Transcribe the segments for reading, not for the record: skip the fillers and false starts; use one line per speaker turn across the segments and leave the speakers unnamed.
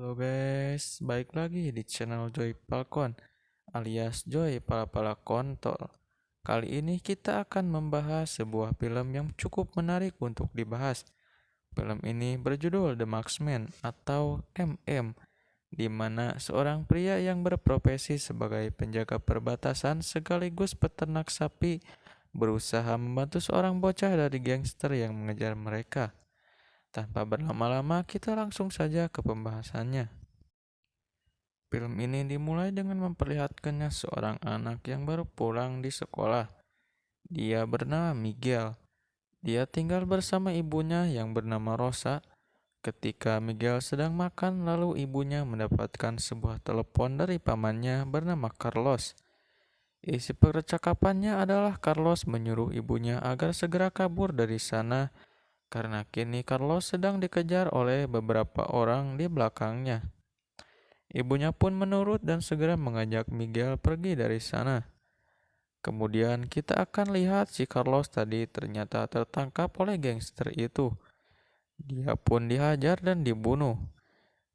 Halo guys, balik lagi di channel Joy Falcon alias Joy Pala-Pala Kontol. Kali ini kita akan membahas sebuah film yang cukup menarik untuk dibahas. Film ini berjudul The Marksman atau MM, di mana seorang pria yang berprofesi sebagai penjaga perbatasan sekaligus peternak sapi berusaha membantu seorang bocah dari gangster yang mengejar mereka. Tanpa berlama-lama, kita langsung saja ke pembahasannya. Film ini dimulai dengan memperlihatkannya seorang anak yang baru pulang di sekolah. Dia bernama Miguel. Dia tinggal bersama ibunya yang bernama Rosa. Ketika Miguel sedang makan, lalu ibunya mendapatkan sebuah telepon dari pamannya bernama Carlos. Isi percakapannya adalah Carlos menyuruh ibunya agar segera kabur dari sana karena kini Carlos sedang dikejar oleh beberapa orang di belakangnya. Ibunya pun menurut dan segera mengajak Miguel pergi dari sana. Kemudian kita akan lihat si Carlos tadi ternyata tertangkap oleh gangster itu. Dia pun dihajar dan dibunuh.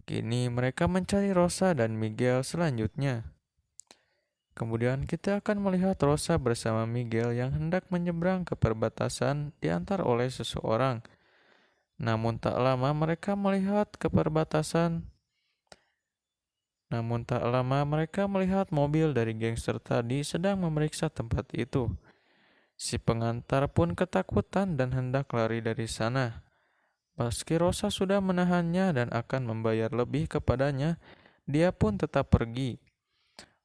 Kini mereka mencari Rosa dan Miguel selanjutnya. Kemudian kita akan melihat Rosa bersama Miguel yang hendak menyeberang ke perbatasan diantar oleh seseorang. Namun tak lama mereka melihat mobil dari gangster tadi sedang memeriksa tempat itu. Si pengantar pun ketakutan dan hendak lari dari sana. Meski Rosa sudah menahannya dan akan membayar lebih kepadanya, dia pun tetap pergi.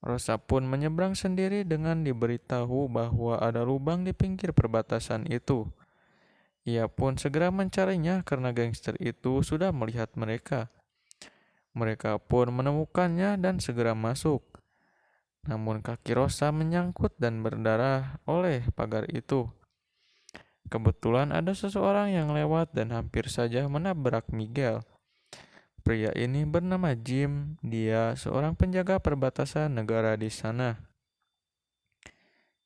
Rosa pun menyeberang sendiri dengan diberitahu bahwa ada lubang di pinggir perbatasan itu. Ia pun segera mencarinya karena gangster itu sudah melihat mereka. Mereka pun menemukannya dan segera masuk. Namun kaki Rosa menyangkut dan berdarah oleh pagar itu. Kebetulan ada seseorang yang lewat dan hampir saja menabrak Miguel. Pria ini bernama Jim. Dia seorang penjaga perbatasan negara di sana.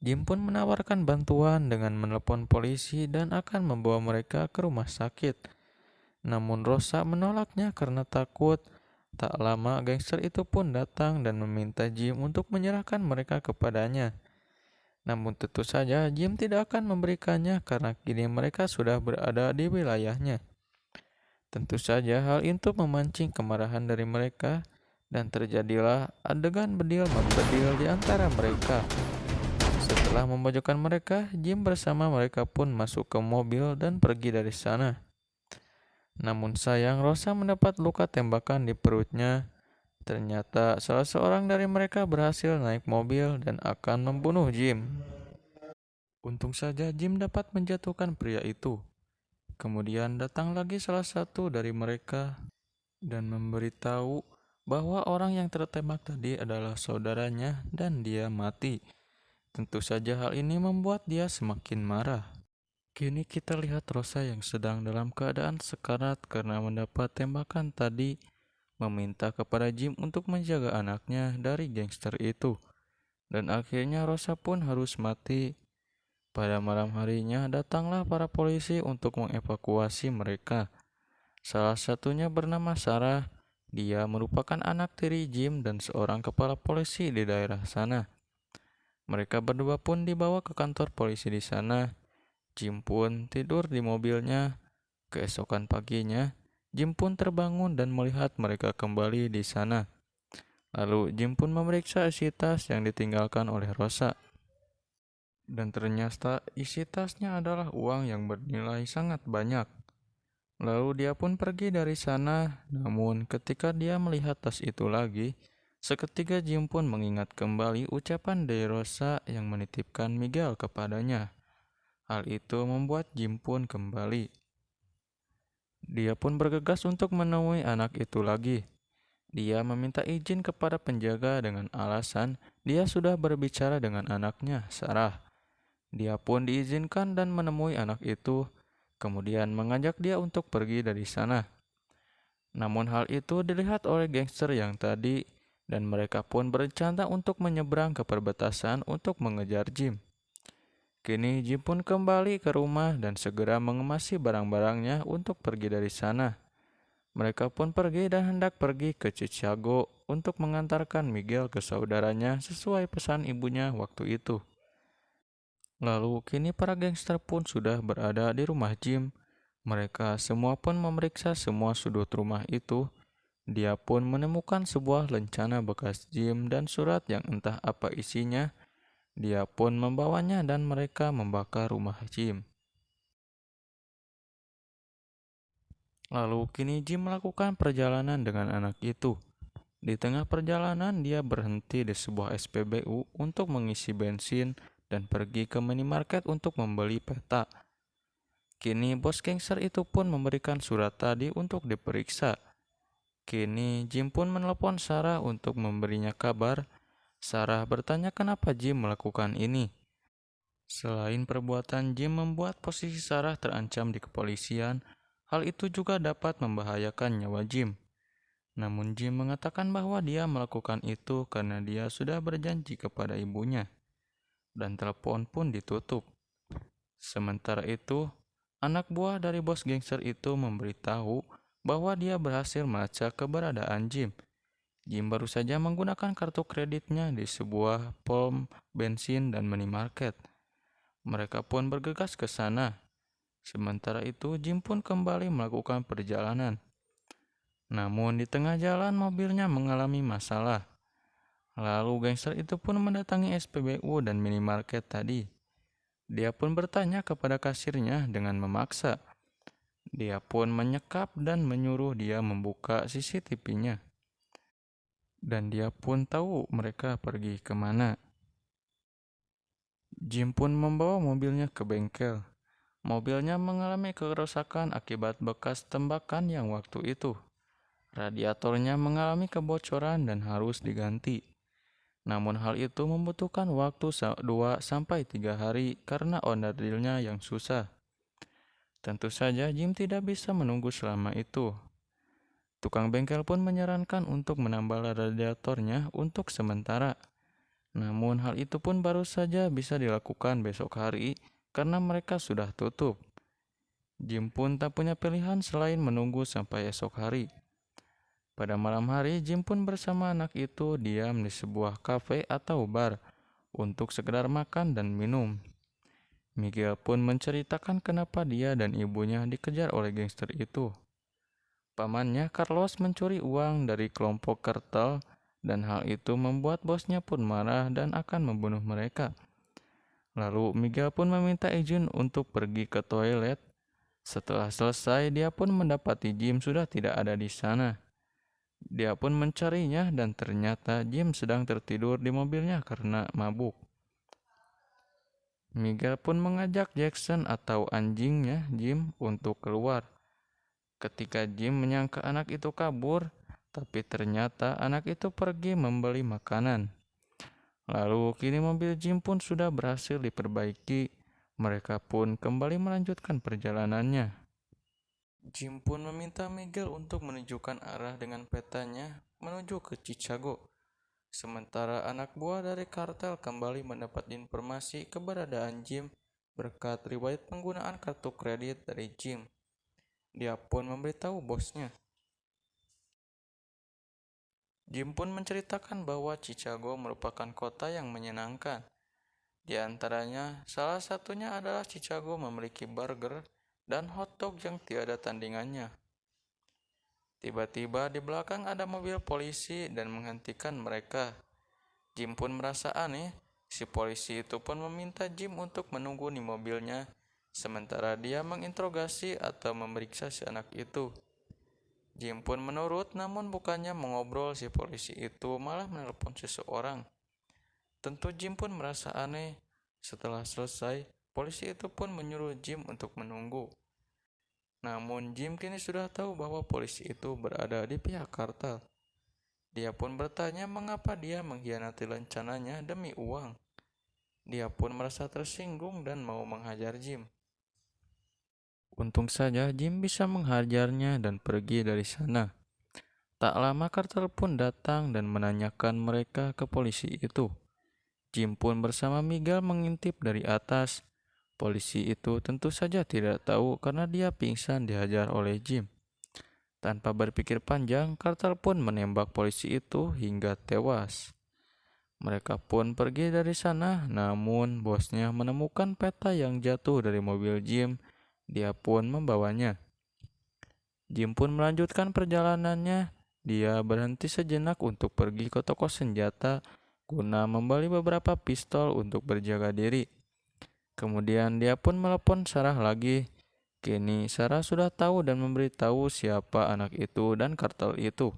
Jim pun menawarkan bantuan dengan menelepon polisi dan akan membawa mereka ke rumah sakit. Namun Rosa menolaknya karena takut. Tak lama gangster itu pun datang dan meminta Jim untuk menyerahkan mereka kepadanya. Namun tentu saja Jim tidak akan memberikannya karena kini mereka sudah berada di wilayahnya. Tentu saja hal itu memancing kemarahan dari mereka dan terjadilah adegan bedil membedil di antara mereka. Setelah memojokkan mereka, Jim bersama mereka pun masuk ke mobil dan pergi dari sana. Namun sayang Rosa mendapat luka tembakan di perutnya. Ternyata salah seorang dari mereka berhasil naik mobil dan akan membunuh Jim. Untung saja Jim dapat menjatuhkan pria itu. Kemudian datang lagi salah satu dari mereka dan memberitahu bahwa orang yang tertembak tadi adalah saudaranya dan dia mati. Tentu saja hal ini membuat dia semakin marah. Kini kita lihat Rosa yang sedang dalam keadaan sekarat karena mendapat tembakan tadi, meminta kepada Jim untuk menjaga anaknya dari gangster itu. Dan akhirnya Rosa pun harus mati. Pada malam harinya datanglah para polisi untuk mengevakuasi mereka. Salah satunya bernama Sarah. Dia merupakan anak tiri Jim dan seorang kepala polisi di daerah sana. Mereka berdua pun dibawa ke kantor polisi di sana. Jim pun tidur di mobilnya. Keesokan paginya, Jim pun terbangun dan melihat mereka kembali di sana. Lalu Jim pun memeriksa isi tas yang ditinggalkan oleh Rosa. Dan ternyata isi tasnya adalah uang yang bernilai sangat banyak. Lalu dia pun pergi dari sana. Namun ketika dia melihat tas itu lagi, seketika Jim pun mengingat kembali ucapan dari Rosa yang menitipkan Miguel kepadanya. Hal itu membuat Jim pun kembali. Dia pun bergegas untuk menemui anak itu lagi. Dia meminta izin kepada penjaga dengan alasan dia sudah berbicara dengan anaknya, Sarah. Dia pun diizinkan dan menemui anak itu, kemudian mengajak dia untuk pergi dari sana. Namun hal itu dilihat oleh gangster yang tadi, dan mereka pun berencana untuk menyeberang ke perbatasan untuk mengejar Jim. Kini Jim pun kembali ke rumah dan segera mengemasi barang-barangnya untuk pergi dari sana. Mereka pun pergi dan hendak pergi ke Chicago untuk mengantarkan Miguel ke saudaranya sesuai pesan ibunya waktu itu. Lalu kini para gangster pun sudah berada di rumah Jim. Mereka semua pun memeriksa semua sudut rumah itu. Dia pun menemukan sebuah lencana bekas Jim dan surat yang entah apa isinya. Dia pun membawanya dan mereka membakar rumah Jim. Lalu kini Jim melakukan perjalanan dengan anak itu. Di tengah perjalanan dia berhenti di sebuah SPBU untuk mengisi bensin dan pergi ke minimarket untuk membeli peta. Kini bos gangster itu pun memberikan surat tadi untuk diperiksa. Kini Jim pun menelepon Sarah untuk memberinya kabar. Sarah bertanya kenapa Jim melakukan ini. Selain perbuatan Jim membuat posisi Sarah terancam di kepolisian, hal itu juga dapat membahayakan nyawa Jim. Namun Jim mengatakan bahwa dia melakukan itu karena dia sudah berjanji kepada ibunya, dan telepon pun ditutup. Sementara itu, anak buah dari bos gangster itu memberitahu bahwa dia berhasil melacak keberadaan Jim. Jim baru saja menggunakan kartu kreditnya di sebuah pom bensin dan minimarket. Mereka pun bergegas ke sana. Sementara itu, Jim pun kembali melakukan perjalanan. Namun di tengah jalan mobilnya mengalami masalah. Lalu gangster itu pun mendatangi SPBU dan minimarket tadi. Dia pun bertanya kepada kasirnya dengan memaksa. Dia pun menyekap dan menyuruh dia membuka CCTV-nya. Dan dia pun tahu mereka pergi kemana. Jim pun membawa mobilnya ke bengkel. Mobilnya mengalami kerusakan akibat bekas tembakan yang waktu itu. Radiatornya mengalami kebocoran dan harus diganti. Namun hal itu membutuhkan waktu 2-3 hari karena onderdilnya yang susah. Tentu saja Jim tidak bisa menunggu selama itu. Tukang bengkel pun menyarankan untuk menambah radiatornya untuk sementara. Namun hal itu pun baru saja bisa dilakukan besok hari karena mereka sudah tutup. Jim pun tak punya pilihan selain menunggu sampai esok hari. Pada malam hari, Jim pun bersama anak itu diam di sebuah kafe atau bar untuk sekedar makan dan minum. Miguel pun menceritakan kenapa dia dan ibunya dikejar oleh gangster itu. Pamannya Carlos mencuri uang dari kelompok kartel dan hal itu membuat bosnya pun marah dan akan membunuh mereka. Lalu Miguel pun meminta izin untuk pergi ke toilet. Setelah selesai, dia pun mendapati Jim sudah tidak ada di sana. Dia pun mencarinya dan ternyata Jim sedang tertidur di mobilnya karena mabuk. Miguel pun mengajak Jackson atau anjingnya Jim untuk keluar. Ketika Jim menyangka anak itu kabur, tapi ternyata anak itu pergi membeli makanan. Lalu kini mobil Jim pun sudah berhasil diperbaiki. Mereka pun kembali melanjutkan perjalanannya. Jim pun meminta Miguel untuk menunjukkan arah dengan petanya menuju ke Chicago. Sementara anak buah dari kartel kembali mendapat informasi keberadaan Jim berkat riwayat penggunaan kartu kredit dari Jim. Dia pun memberitahu bosnya. Jim pun menceritakan bahwa Chicago merupakan kota yang menyenangkan. Di antaranya, salah satunya adalah Chicago memiliki burger dan hotdog yang tiada tandingannya. Tiba-tiba di belakang ada mobil polisi dan menghentikan mereka. Jim pun merasa aneh. Si polisi itu pun meminta Jim untuk menunggu di mobilnya, sementara dia menginterogasi atau memeriksa si anak itu. Jim pun menurut, namun bukannya mengobrol si polisi itu malah menelpon seseorang. Tentu Jim pun merasa aneh. Setelah selesai, polisi itu pun menyuruh Jim untuk menunggu. Namun Jim kini sudah tahu bahwa polisi itu berada di pihak kartel. Dia pun bertanya mengapa dia mengkhianati rencananya demi uang. Dia pun merasa tersinggung dan mau menghajar Jim. Untung saja Jim bisa menghajarnya dan pergi dari sana. Tak lama kartel pun datang dan menanyakan mereka ke polisi itu. Jim pun bersama Miguel mengintip dari atas. Polisi itu tentu saja tidak tahu karena dia pingsan dihajar oleh Jim. Tanpa berpikir panjang, kartel pun menembak polisi itu hingga tewas. Mereka pun pergi dari sana, namun bosnya menemukan peta yang jatuh dari mobil Jim. Dia pun membawanya. Jim pun melanjutkan perjalanannya. Dia berhenti sejenak untuk pergi ke toko senjata guna membeli beberapa pistol untuk berjaga diri. Kemudian dia pun melepon Sarah lagi. Kini Sarah sudah tahu dan memberitahu siapa anak itu dan kartel itu.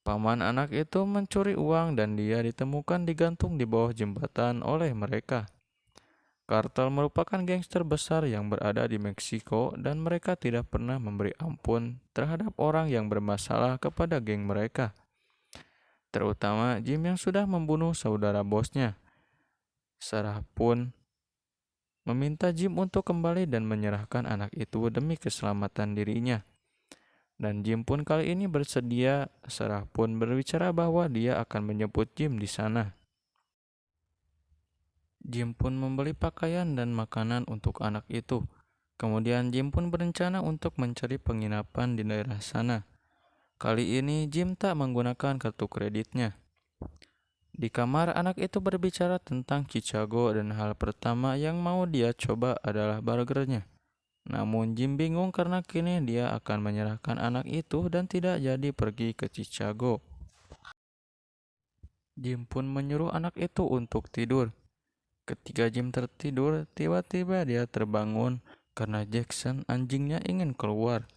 Paman anak itu mencuri uang dan dia ditemukan digantung di bawah jembatan oleh mereka. Kartel merupakan gangster besar yang berada di Meksiko dan mereka tidak pernah memberi ampun terhadap orang yang bermasalah kepada geng mereka. Terutama Jim yang sudah membunuh saudara bosnya. Sarah pun meminta Jim untuk kembali dan menyerahkan anak itu demi keselamatan dirinya. Dan Jim pun kali ini bersedia. Sarah pun berbicara bahwa dia akan menjemput Jim di sana. Jim pun membeli pakaian dan makanan untuk anak itu. Kemudian Jim pun berencana untuk mencari penginapan di daerah sana. Kali ini Jim tak menggunakan kartu kreditnya. Di kamar anak itu berbicara tentang Chicago dan hal pertama yang mau dia coba adalah burgernya. Namun Jim bingung karena kini dia akan menyerahkan anak itu dan tidak jadi pergi ke Chicago. Jim pun menyuruh anak itu untuk tidur. Ketika Jim tertidur, tiba-tiba dia terbangun karena Jackson anjingnya ingin keluar.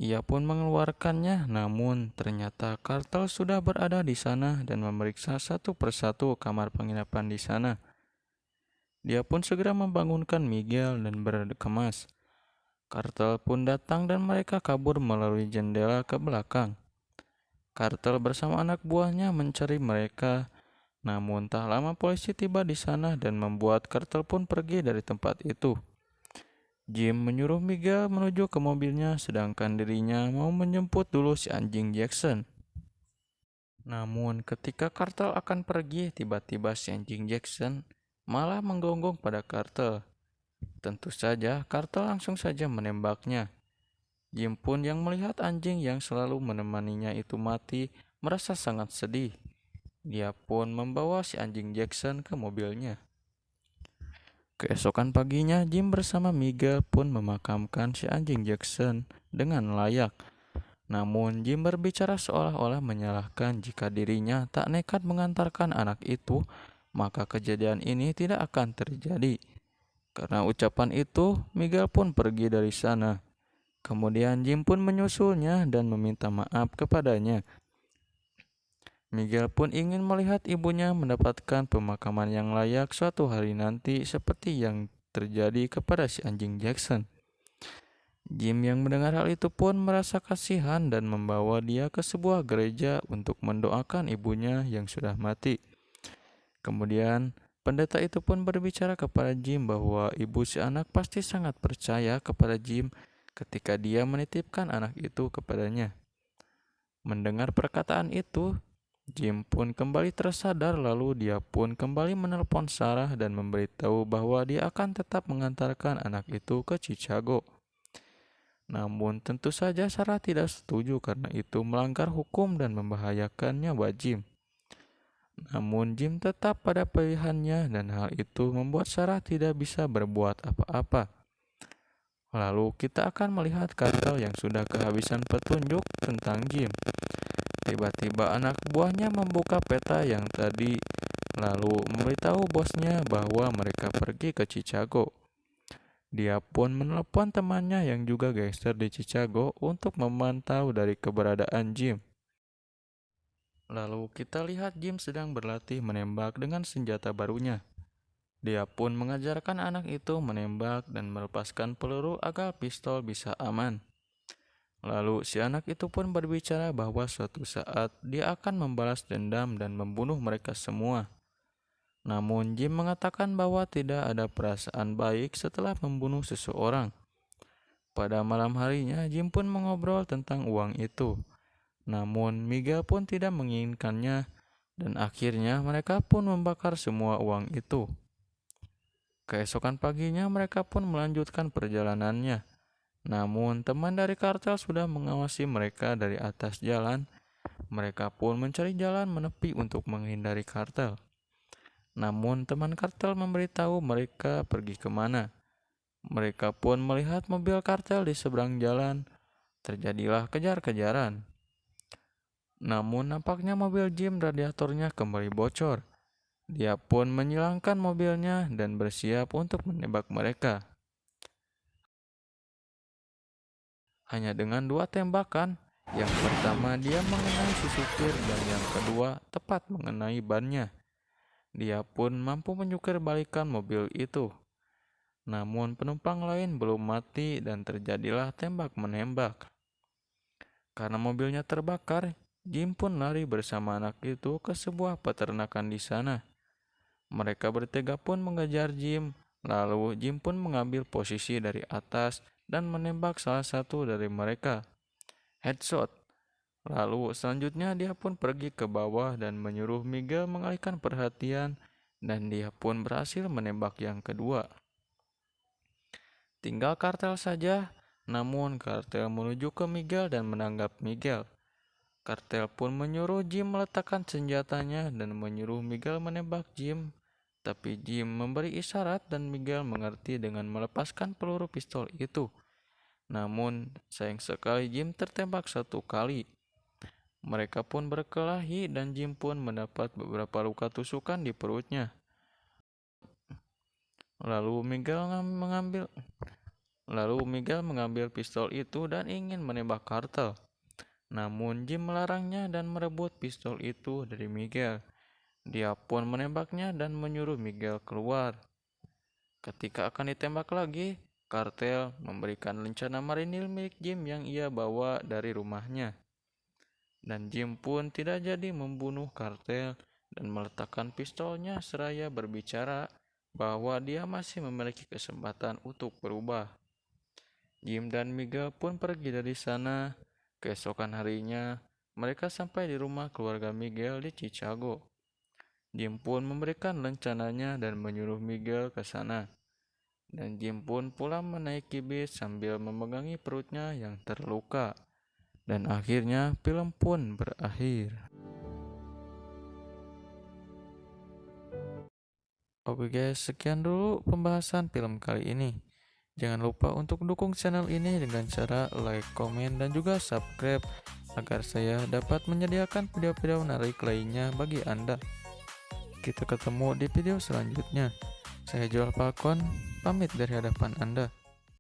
Ia pun mengeluarkannya, namun ternyata kartel sudah berada di sana dan memeriksa satu persatu kamar penginapan di sana. Dia pun segera membangunkan Miguel dan berkemas. Kartel pun datang dan mereka kabur melalui jendela ke belakang. Kartel bersama anak buahnya mencari mereka, namun tak lama polisi tiba di sana dan membuat kartel pun pergi dari tempat itu. Jim menyuruh Miguel menuju ke mobilnya sedangkan dirinya mau menjemput dulu si anjing Jackson. Namun ketika kartel akan pergi, tiba-tiba si anjing Jackson malah menggonggong pada kartel. Tentu saja, kartel langsung saja menembaknya. Jim pun yang melihat anjing yang selalu menemaninya itu mati, merasa sangat sedih. Dia pun membawa si anjing Jackson ke mobilnya. Keesokan paginya, Jim bersama Miguel pun memakamkan si anjing Jackson dengan layak. Namun, Jim berbicara seolah-olah menyalahkan jika dirinya tak nekat mengantarkan anak itu, maka kejadian ini tidak akan terjadi. Karena ucapan itu, Miguel pun pergi dari sana. Kemudian Jim pun menyusulnya dan meminta maaf kepadanya. Miguel pun ingin melihat ibunya mendapatkan pemakaman yang layak suatu hari nanti seperti yang terjadi kepada si anjing Jackson. Jim yang mendengar hal itu pun merasa kasihan dan membawa dia ke sebuah gereja untuk mendoakan ibunya yang sudah mati. Kemudian pendeta itu pun berbicara kepada Jim bahwa ibu si anak pasti sangat percaya kepada Jim ketika dia menitipkan anak itu kepadanya. Mendengar perkataan itu, Jim pun kembali tersadar lalu dia pun kembali menelpon Sarah dan memberitahu bahwa dia akan tetap mengantarkan anak itu ke Chicago. Namun tentu saja Sarah tidak setuju karena itu melanggar hukum dan membahayakan nyawa Jim. Namun Jim tetap pada pilihannya dan hal itu membuat Sarah tidak bisa berbuat apa-apa. Lalu kita akan melihat kartel yang sudah kehabisan petunjuk tentang Jim. Tiba-tiba anak buahnya membuka peta yang tadi lalu memberitahu bosnya bahwa mereka pergi ke Chicago. Dia pun menelepon temannya yang juga gangster di Chicago untuk memantau dari keberadaan Jim. Lalu kita lihat Jim sedang berlatih menembak dengan senjata barunya. Dia pun mengajarkan anak itu menembak dan melepaskan peluru agar pistol bisa aman. Lalu si anak itu pun berbicara bahwa suatu saat dia akan membalas dendam dan membunuh mereka semua. Namun Jim mengatakan bahwa tidak ada perasaan baik setelah membunuh seseorang. Pada malam harinya Jim pun mengobrol tentang uang itu. Namun Miguel pun tidak menginginkannya dan akhirnya mereka pun membakar semua uang itu. Keesokan paginya mereka pun melanjutkan perjalanannya. Namun teman dari kartel sudah mengawasi mereka dari atas jalan. Mereka pun mencari jalan menepi untuk menghindari kartel. Namun teman kartel memberitahu mereka pergi kemana. Mereka pun melihat mobil kartel di seberang jalan. Terjadilah kejar-kejaran. Namun nampaknya mobil Jim radiatornya kembali bocor. Dia pun menyilangkan mobilnya dan bersiap untuk menembak mereka. Hanya dengan 2 tembakan, yang pertama dia mengenai si supir dan yang kedua tepat mengenai bannya. Dia pun mampu menyukir balikan mobil itu. Namun penumpang lain belum mati dan terjadilah tembak-menembak. Karena mobilnya terbakar, Jim pun lari bersama anak itu ke sebuah peternakan di sana. Mereka bertiga pun mengejar Jim. Lalu Jim pun mengambil posisi dari atas dan menembak salah satu dari mereka. Headshot. Lalu selanjutnya dia pun pergi ke bawah dan menyuruh Miguel mengalihkan perhatian dan dia pun berhasil menembak yang kedua. Tinggal kartel saja, namun kartel menuju ke Miguel dan menangkap Miguel. Kartel pun menyuruh Jim meletakkan senjatanya dan menyuruh Miguel menembak Jim. Tapi Jim memberi isyarat dan Miguel mengerti dengan melepaskan peluru pistol itu. Namun sayang sekali Jim tertembak 1 kali. Mereka pun berkelahi dan Jim pun mendapat beberapa luka tusukan di perutnya. Lalu Miguel mengambil pistol itu dan ingin menembak kartel. Namun Jim melarangnya dan merebut pistol itu dari Miguel. Dia pun menembaknya dan menyuruh Miguel keluar. Ketika akan ditembak lagi, kartel memberikan lencana marinir milik Jim yang ia bawa dari rumahnya. Dan Jim pun tidak jadi membunuh kartel dan meletakkan pistolnya seraya berbicara bahwa dia masih memiliki kesempatan untuk berubah. Jim dan Miguel pun pergi dari sana. Keesokan harinya, mereka sampai di rumah keluarga Miguel di Chicago. Jim pun memberikan rencananya dan menyuruh Miguel ke sana. Dan Jim pun pulang menaiki bis sambil memegangi perutnya yang terluka. Dan akhirnya film pun berakhir. Oke guys, sekian dulu pembahasan film kali ini. Jangan lupa untuk dukung channel ini dengan cara like, komen, dan juga subscribe agar saya dapat menyediakan video-video menarik lainnya bagi Anda. Kita ketemu di video selanjutnya. Saya Joel Falcon, pamit dari hadapan Anda.